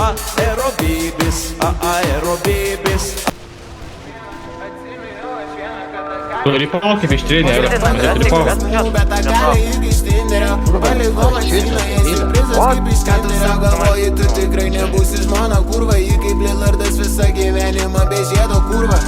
aerobibis, aerobibis. Ріпав kaip ištrinė, ripau. Bet tą gali irgi iš Tinderio. Palikau mašinoje siurprizas kaip iš Kanderio. Galvoji, tu tikrai nebūsi žmona kurva. Ji kaip Lillardas visą gyvenimą be žiedo kurva.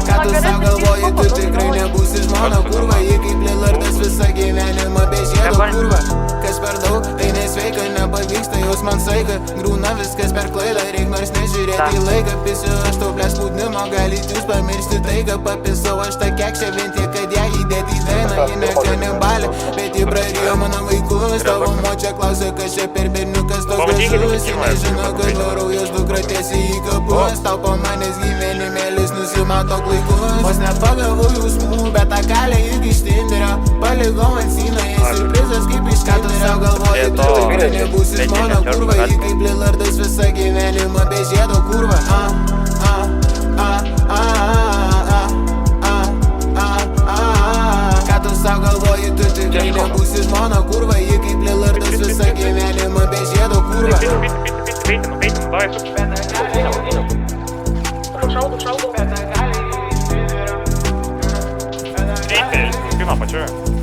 Ką tu sau galvoji, tu tikrai nebūsi žmona kurva. Ji kaip Lillardas visą gyvenimą be žiedo kurva. Kas per daug, tai nesveika, nepavyksta jos man saika. Grūna viskas per klaidą, reik nors nežiūrėti į laiką. Pisiu aš tau blės spūdnimo, galit jūs pamiršti taiką. Papisau aš tą kekšę vien tiek, kad ją įdėti į dainą. Ji ne kanibalė, bet ji prarijo mano vaikus. Tavo močia klausia, kas čia per berniukas toks gražus. Ji nežino, kad varau jos dukra tiesiai į kapus. Tau po manęs gyvenimėlis nusimato klaikus. Vos nepagavau jausmų, bet tą kalę irgi iš Tinderio. Palikau ant sinoje siurprizas kaip iš Kanderio. Sau galvoji, tu tikrai nebūsi žmona kurva. Ji kaip Lillardas visą gyvenimą be žiedo kurva. Ką tu sau galvoji, tu tikrai nebūsi žmona kurva. Ji kaip Lillardas visą gyvenimą be žiedo kurva. Spino pačioje.